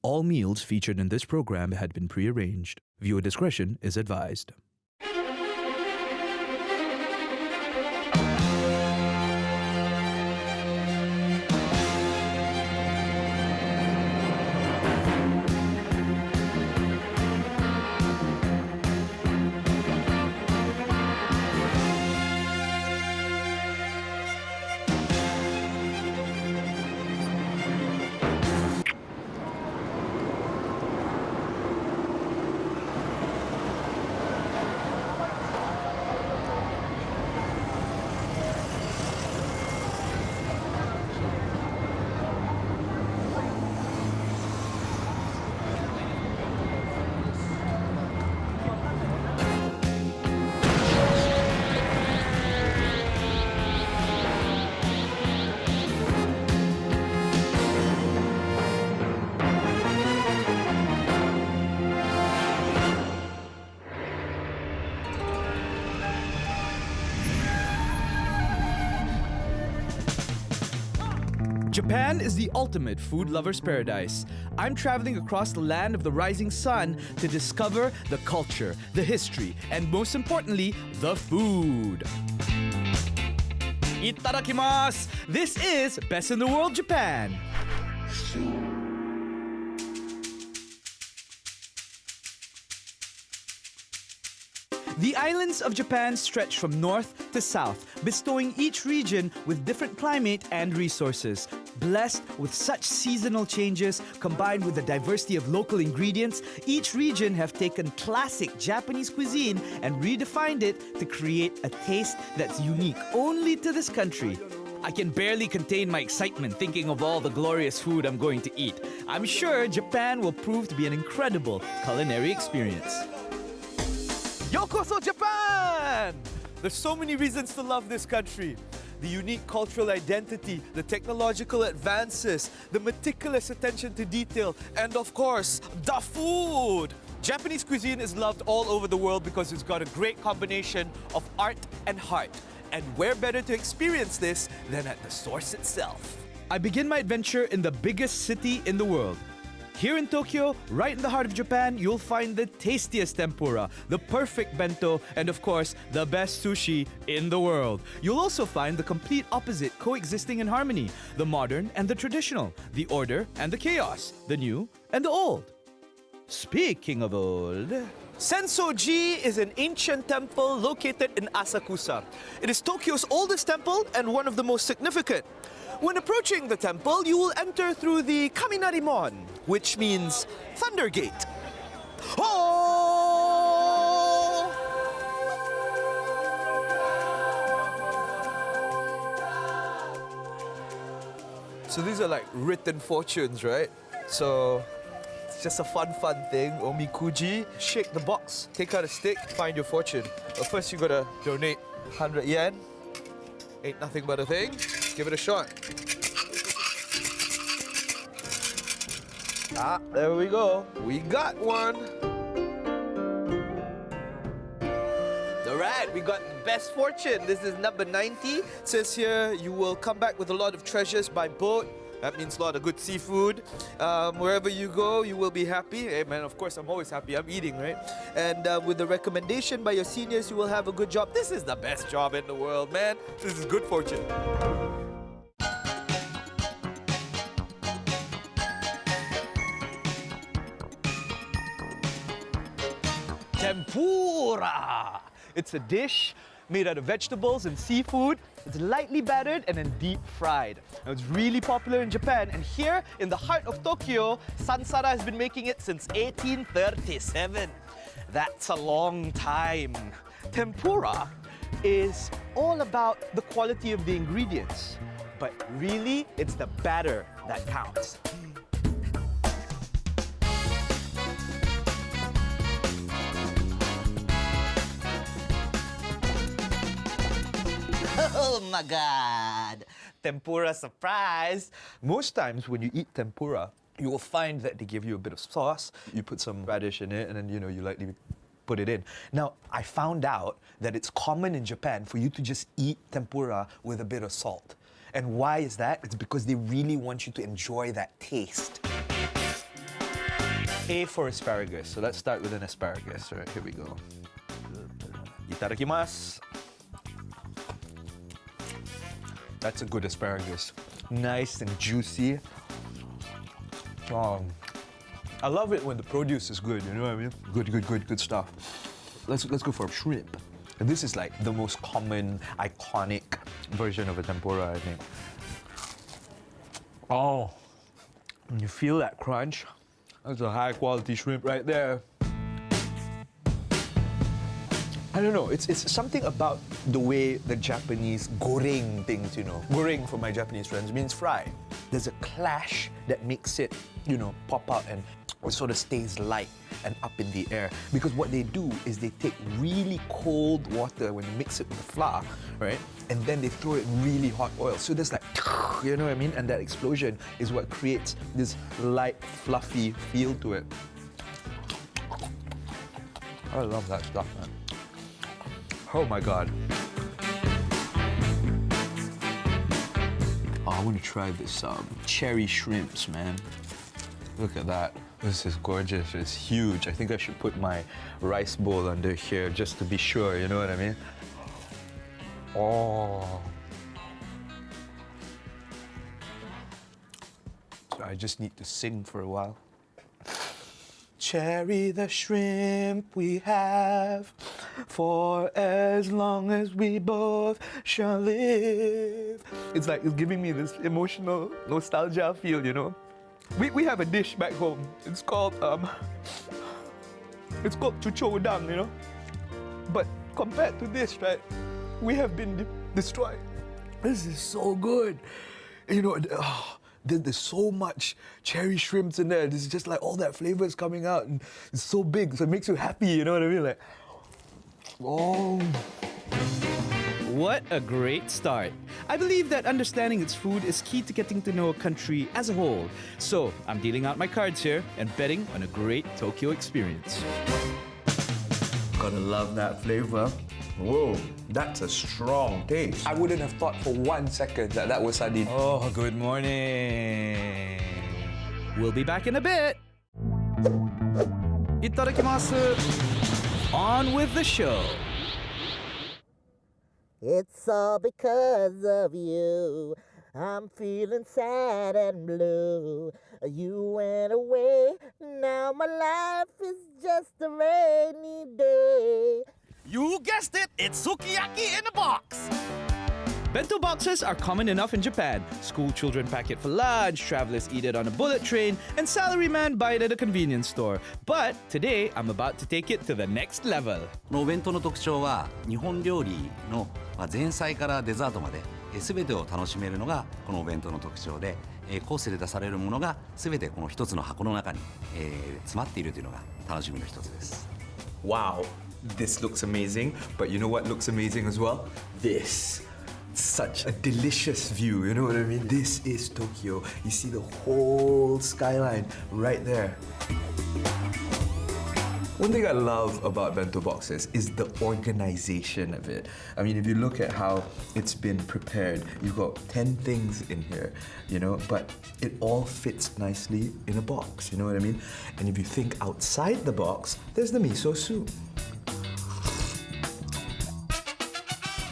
All meals featured in this program had been prearranged. Viewer discretion is advised. Japan is the ultimate food lover's paradise. I'm traveling across the land of the rising sun to discover the culture, the history, and most importantly, the food. Itadakimasu! This is Best in the World Japan. The islands of Japan stretch from north to south, bestowing each region with different climate and resources. Blessed with such seasonal changes, combined with the diversity of local ingredients, each region have taken classic Japanese cuisine and redefined it to create a taste that's unique only to this country. I can barely contain my excitement thinking of all the glorious food I'm going to eat. I'm sure Japan will prove to be an incredible culinary experience. Yokoso Japan! There's so many reasons to love this country. The unique cultural identity, the technological advances, the meticulous attention to detail, and of course, the food! Japanese cuisine is loved all over the world because it's got a great combination of art and heart. And where better to experience this than at the source itself? I begin my adventure in the biggest city in the world. Here in Tokyo, right in the heart of Japan, you'll find the tastiest tempura, the perfect bento, and of course, the best sushi in the world. You'll also find the complete opposite coexisting in harmony, the modern and the traditional, the order and the chaos, the new and the old. Speaking of old, Sensoji is an ancient temple located in Asakusa. It is Tokyo's oldest temple and one of the most significant. When approaching the temple, you will enter through the Kaminarimon, which means Thunder Gate. Oh! So these are like written fortunes, right? So it's just a fun thing. Omikuji. Shake the box, take out a stick, find your fortune. But first you gotta donate 100 yen. Ain't nothing but a thing. Give it a shot. Ah, there we go. We got one. All right, we got the best fortune. This is number 90. It says here you will come back with a lot of treasures by boat. That means a lot of good seafood. Wherever you go, you will be happy. Hey man, of course I'm always happy. I'm eating, right? And with the recommendation by your seniors, you will have a good job. This is the best job in the world, man. This is good fortune. Tempura! It's a dish made out of vegetables and seafood. It's lightly battered and then deep fried. Now, it's really popular in Japan, and here in the heart of Tokyo, Sansara has been making it since 1837. That's a long time. Tempura is all about the quality of the ingredients, but really, it's the batter that counts. Oh my God! Tempura surprise! Most times when you eat tempura, you will find that they give you a bit of sauce. You put some radish in it, and then you lightly put it in. Now, I found out that it's common in Japan for you to just eat tempura with a bit of salt. And why is that? It's because they really want you to enjoy that taste. A for asparagus. So let's start with an asparagus. All right, here we go. Itadakimasu. That's a good asparagus. Nice and juicy. I love it when the produce is good, you know what I mean? Good stuff. Let's go for shrimp. And this is like the most common, iconic version of a tempura, I think. Oh, you feel that crunch? That's a high quality shrimp right there. I don't know, it's something about the way the Japanese goreng things, you know. Goreng, for my Japanese friends, means fry. There's a clash that makes it, you know, pop out and it sort of stays light and up in the air. Because what they do is they take really cold water when you mix it with the flour, right? And then they throw it in really hot oil. So there's like, you know what I mean? And that explosion is what creates this light, fluffy feel to it. I love that stuff, man. Oh my God. Oh, I want to try this cherry shrimps, man. Look at that. This is gorgeous. It's huge. I think I should put my rice bowl under here just to be sure, you know what I mean? Oh. So I just need to sing for a while. Cherry the shrimp we have, for as long as we both shall live. It's like, it's giving me this emotional nostalgia feel, you know? We have a dish back home. It's called chucho udang, you know? But compared to this, right, we have been destroyed. This is so good. You know, there's so much cherry shrimps in there. There's just like all that flavor is coming out and it's so big, so it makes you happy, you know what I mean? Like, oh. What a great start. I believe that understanding its food is key to getting to know a country as a whole. So I'm dealing out my cards here and betting on a great Tokyo experience. Gotta love that flavor. Whoa, that's a strong taste. I wouldn't have thought for 1 second that that was sardine. Oh, good morning. We'll be back in a bit. Itadakimasu. On with the show. It's all because of you. I'm feeling sad and blue. You went away, now my life is just a rainy day. You guessed it, it's sukiyaki in a box. Bento boxes are common enough in Japan. School children pack it for lunch, travelers eat it on a bullet train, and salarymen buy it at a convenience store. But today, I'm about to take it to the next level. このお弁当の特徴は日本料理の前菜からデザートまで全てを楽しめるのがこのお弁当の特徴で、コースで出されるものが全てこの一つの箱の中に詰まっているというのが楽しみの一つです。 Wow, this looks amazing, but you know what looks amazing as well? This. Such a delicious view, you know what I mean? This is Tokyo. You see the whole skyline right there. One thing I love about bento boxes is the organization of it. I mean, if you look at how it's been prepared, you've got 10 things in here, you know, but it all fits nicely in a box, you know what I mean? And if you think outside the box, there's the miso soup.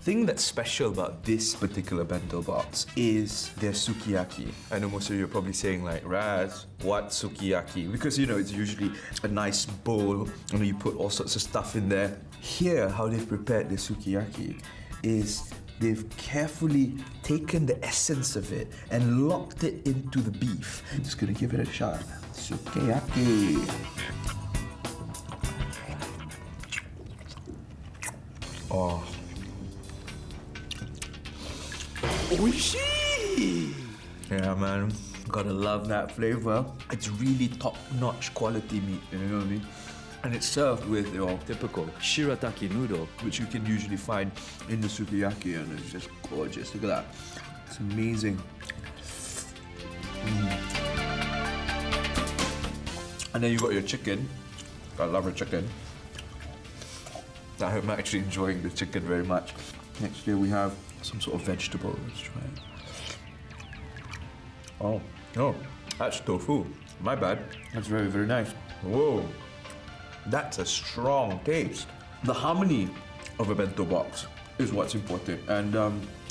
The thing that's special about this particular bento box is their sukiyaki. I know most of you are probably saying like, Raz, what sukiyaki? Because you know, it's usually a nice bowl and you put all sorts of stuff in there. Here, how they've prepared the sukiyaki is they've carefully taken the essence of it and locked it into the beef. I'm just gonna give it a shot. Sukiyaki. Oh. Oishii! Yeah, man. Gotta love that flavor. It's really top-notch quality meat, you know what I mean? And it's served with your typical shirataki noodle, which you can usually find in the sukiyaki, and it's just gorgeous. Look at that. It's amazing. And then you got your chicken. I love your chicken. I'm actually enjoying the chicken very much. Next here we have some sort of vegetable. Let's try it. Oh, that's tofu. My bad. That's very, very nice. Whoa, that's a strong taste. The harmony of a bento box is what's important. And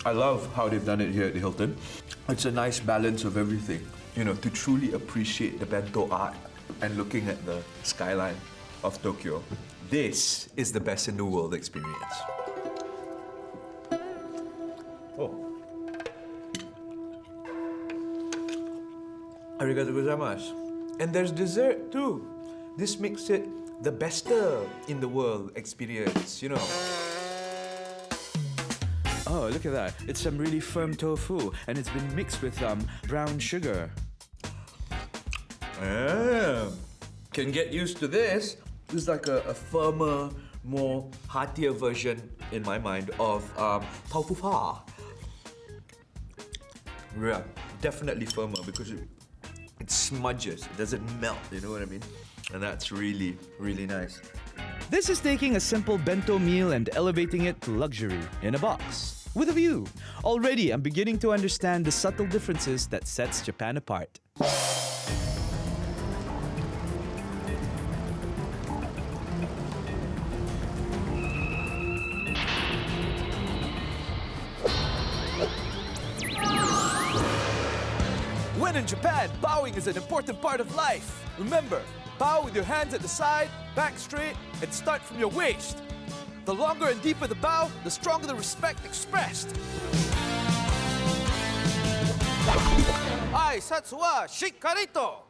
I love how they've done it here at the Hilton. It's a nice balance of everything. You know, to truly appreciate the bento art and looking at the skyline of Tokyo. This is the best in the world experience. Oh. Arigatou gozaimasu. And there's dessert too. This makes it the best in the world experience, you know. Oh, look at that. It's some really firm tofu, and it's been mixed with brown sugar. Can get used to this. It's like a firmer, more heartier version, in my mind, of tofu pho. Yeah, definitely firmer because it smudges. It doesn't melt, you know what I mean? And that's really, really nice. This is taking a simple bento meal and elevating it to luxury in a box. With a view. Already, I'm beginning to understand the subtle differences that sets Japan apart. When in Japan, bowing is an important part of life. Remember, bow with your hands at the side, back straight, and start from your waist. The longer and deeper the bow, the stronger the respect expressed. Aisatsu wa shikkarito.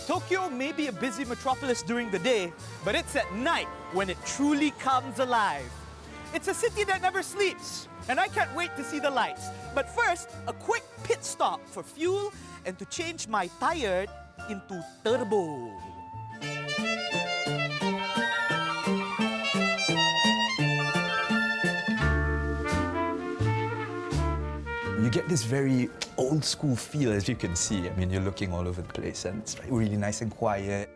Tokyo may be a busy metropolis during the day, but it's at night when it truly comes alive. It's a city that never sleeps, and I can't wait to see the lights. But first, a quick pit stop for fuel and to change my tire into turbo. You get this very old school feel, as you can see. I mean, you're looking all over the place and it's really nice and quiet.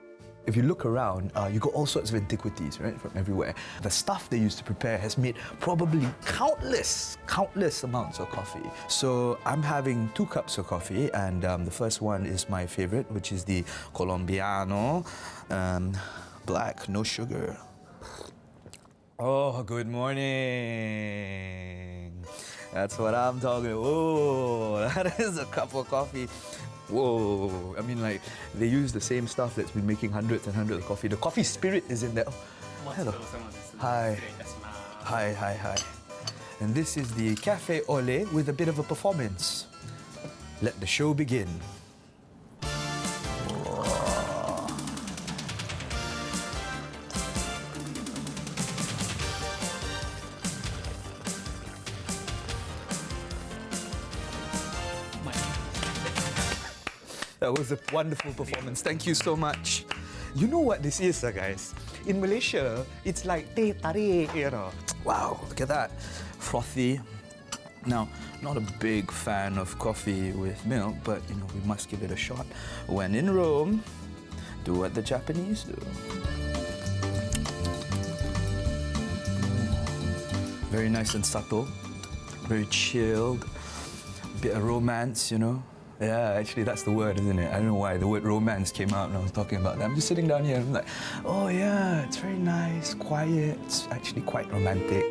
If you look around, you got all sorts of antiquities, right, from everywhere. The stuff they used to prepare has made probably countless amounts of coffee. So I'm having 2 cups of coffee, and the first one is my favorite, which is the Colombiano, black, no sugar. Oh, good morning. That's what I'm talking about. Oh, that is a cup of coffee. Whoa, I mean, like, they use the same stuff that's been making hundreds and hundreds of coffee. The coffee spirit is in there. Oh, hello. Hi. Hi. And this is the Cafe Au Lait with a bit of a performance. Let the show begin. That was a wonderful performance. Thank you so much. You know what this is, guys? In Malaysia, it's like teh tarik, you know. Wow, look at that. Frothy. Now, not a big fan of coffee with milk, but, you know, we must give it a shot. When in Rome, do what the Japanese do. Very nice and subtle. Very chilled. Bit of romance, you know. Yeah, actually, that's the word, isn't it? I don't know why the word romance came out when I was talking about that. I'm just sitting down here and I'm like, oh yeah, it's very nice, quiet. It's actually quite romantic.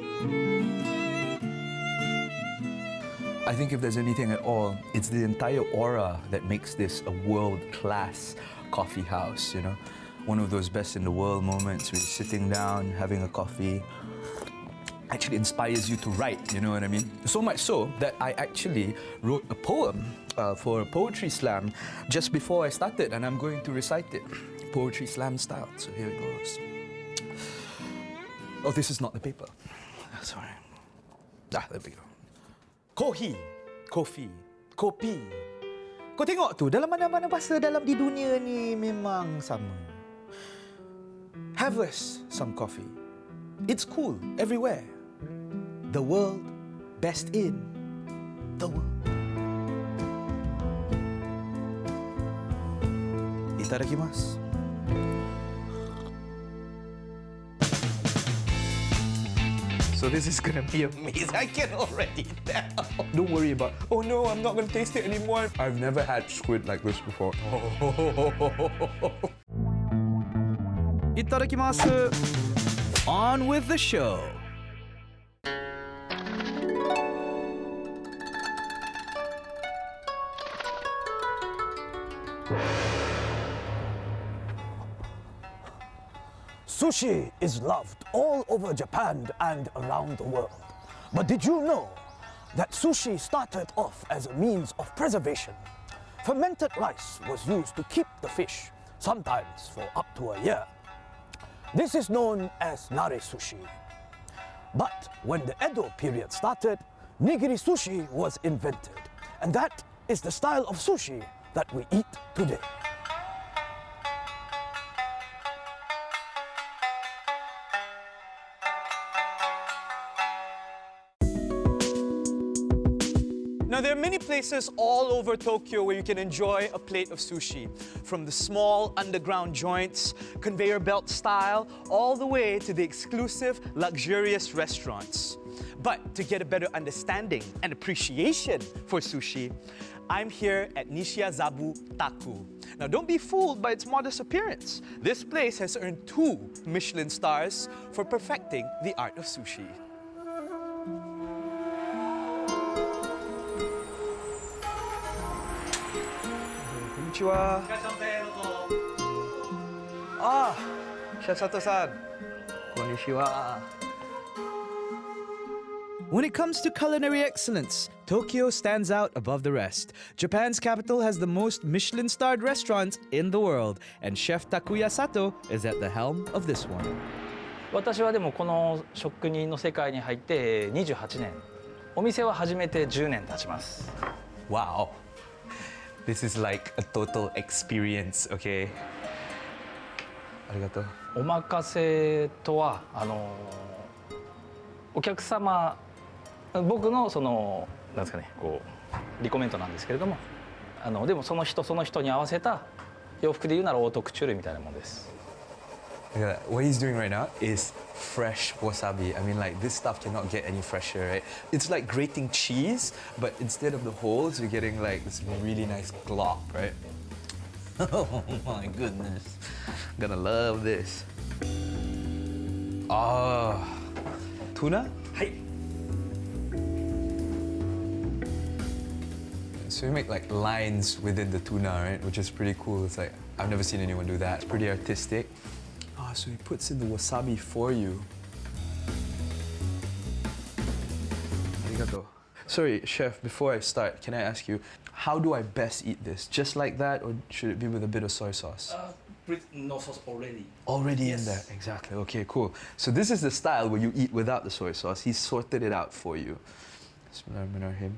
I think if there's anything at all, it's the entire aura that makes this a world-class coffee house, you know? One of those best in the world moments where you're sitting down, having a coffee, actually inspires you to write, you know what I mean? So much so that I actually wrote a poem for a poetry slam just before I started, and I'm going to recite it, poetry slam style. So here it goes. Oh, this is not the paper. Sorry. There we go. Kopi, kopi. Kau tengok tu, dalam mana-mana bahasa dalam di dunia ni memang sama. Have us some coffee. It's cool everywhere. The world, best in the world. Itadakimasu. So So this is gonna be amazing. I can already tell. Don't worry about, oh no, I'm not gonna taste it anymore. I've never had squid like this before. Itadakimasu. On with the show. Sushi is loved all over Japan and around the world. But did you know that sushi started off as a means of preservation? Fermented rice was used to keep the fish, sometimes for up to a year. This is known as nare sushi. But when the Edo period started, nigiri sushi was invented. And that is the style of sushi that we eat today. Now, there are many places all over Tokyo where you can enjoy a plate of sushi. From the small underground joints, conveyor belt style, all the way to the exclusive, luxurious restaurants. But to get a better understanding and appreciation for sushi, I'm here at Nishiazabu Taku. Now, don't be fooled by its modest appearance. This place has earned 2 Michelin stars for perfecting the art of sushi. Konnichiwa. Ah, Chef Sato-san. Konnichiwa. When it comes to culinary excellence, Tokyo stands out above the rest. Japan's capital has the most Michelin-starred restaurants in the world, and Chef Takuya Sato is at the helm of this one. 私はでもこの食人の世界に入って28年、お店は始めて10年経ちます。 Wow. This is like a total experience, okay? ありがとう。お任せとはお客様、僕のなんですかね、こうリコメントなんですけれども、でもその人その人に合わせた洋服で言うならオートクチュールみたいなものです。 Look at that. What he's doing right now is fresh wasabi. I mean, like, this stuff cannot get any fresher, right? It's like grating cheese, but instead of the holes, you're getting like this really nice glop, right? Oh my goodness. Gonna love this. Ah, tuna? はい。 So you make like lines within the tuna, right? Which is pretty cool. It's like, I've never seen anyone do that. It's pretty artistic. Ah, so he puts in the wasabi for you. Arigato. Sorry, chef, before I start, can I ask you, how do I best eat this? Just like that, or should it be with a bit of soy sauce? No sauce already. Already in there, exactly. Okay, cool. So this is the style where you eat without the soy sauce. He's sorted it out for you. Bismillahirrahmanirrahim.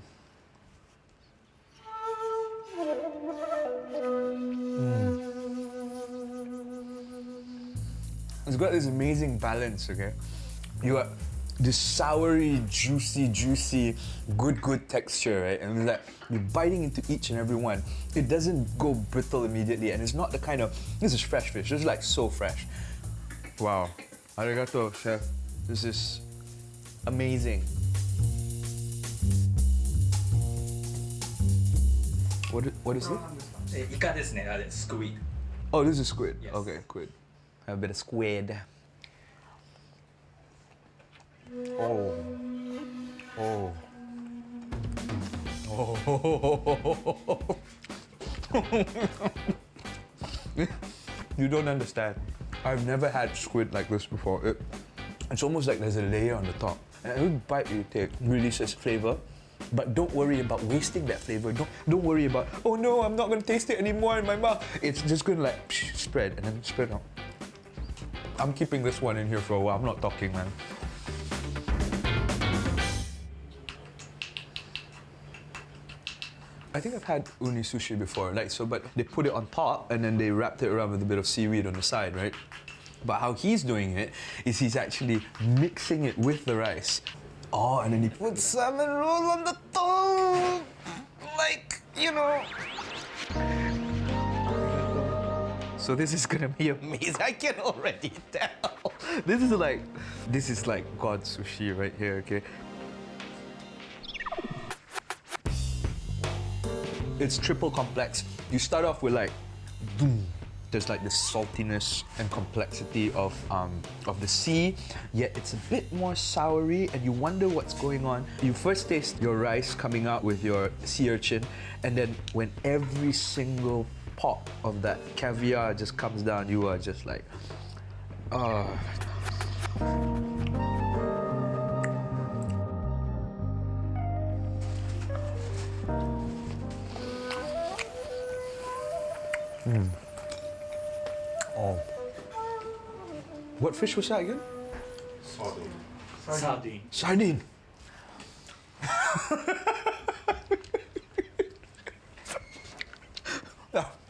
It's got this amazing balance, okay? You got this soury, juicy, good texture, right? And it's like you're biting into each and every one. It doesn't go brittle immediately, and it's not the kind of, this is fresh fish. This is like so fresh. Wow. Arigato, chef. This is amazing. What is it? イカですね、あれ、squid. Oh, this is squid. Yes. Okay, squid. Have a bit of squid. Oh. Oh. Oh. You don't understand. I've never had squid like this before. It's almost like there's a layer on the top. And every bite you take releases flavor. But don't worry about wasting that flavor. Don't worry about, oh no, I'm not going to taste it anymore in my mouth. It's just going to like spread and then spread out. I'm keeping this one in here for a while. I'm not talking, man. I think I've had uni sushi before, like so, but they put it on top and then they wrapped it around with a bit of seaweed on the side, right? But how he's doing it is he's actually mixing it with the rice. Oh, and then he puts salmon roll on the top, like, you know. So this is gonna be amazing. I can already tell. This is like God's sushi right here, okay? It's triple complex. You start off with like, boom. There's like the saltiness and complexity of the sea, yet it's a bit more soury and you wonder what's going on. You first taste your rice coming out with your sea urchin, and then when every single pop of that caviar just comes down, you are just like, Oh. What fish was that again? Sardine. Sardine.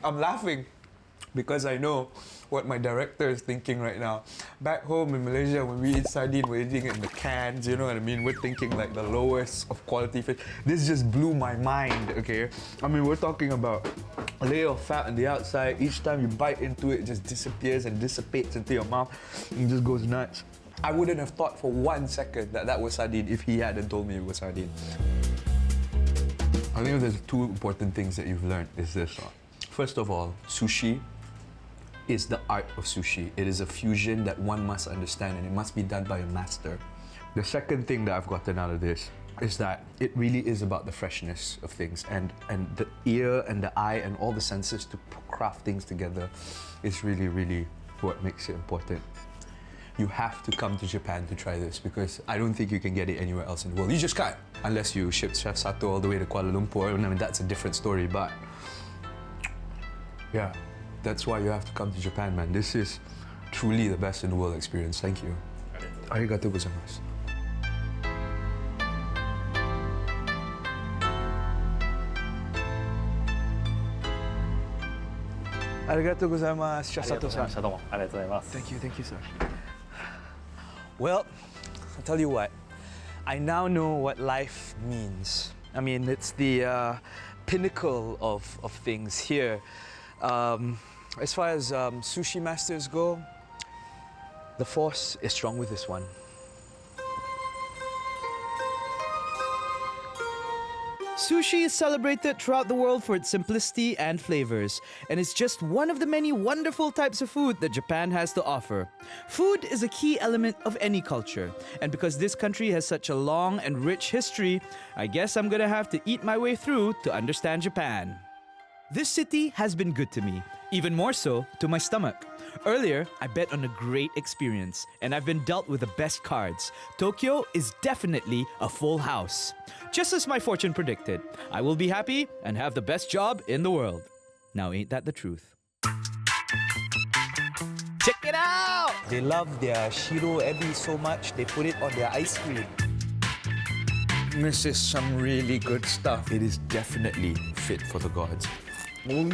I'm laughing because I know what my director is thinking right now. Back home in Malaysia, when we eat sardine, we're eating it in the cans, you know what I mean? We're thinking like the lowest of quality fish. This just blew my mind, okay? I mean, we're talking about a layer of fat on the outside. Each time you bite into it, it just disappears and dissipates into your mouth and just goes nuts. I wouldn't have thought for 1 second that that was sardine if he hadn't told me it was sardine. I think there's two important things that you've learned is this. First of all, sushi is the art of sushi. It is a fusion that one must understand and it must be done by a master. The second thing that I've gotten out of this is that it really is about the freshness of things and the ear and the eye and all the senses to craft things together is really, really what makes it important. You have to come to Japan to try this because I don't think you can get it anywhere else in the world. You just can't, unless you ship Chef Sato all the way to Kuala Lumpur. I mean, that's a different story, but yeah, that's why you have to come to Japan, man. This is truly the best in the world experience. Thank you. Arigatou gozaimasu. Arigatou gozaimasu, Chef Sato-san. Thank you, sir. Well, I'll tell you what. I now know what life means. I mean, it's the pinnacle of things here. As far as sushi masters go, the force is strong with this one. Sushi is celebrated throughout the world for its simplicity and flavors, and it's just one of the many wonderful types of food that Japan has to offer. Food is a key element of any culture, and because this country has such a long and rich history, I guess I'm gonna have to eat my way through to understand Japan. This city has been good to me, even more so to my stomach. Earlier, I bet on a great experience, and I've been dealt with the best cards. Tokyo is definitely a full house. Just as my fortune predicted, I will be happy and have the best job in the world. Now, ain't that the truth? Check it out! They love their shiro ebi so much, they put it on their ice cream. This is some really good stuff. It is definitely fit for the gods. Oh,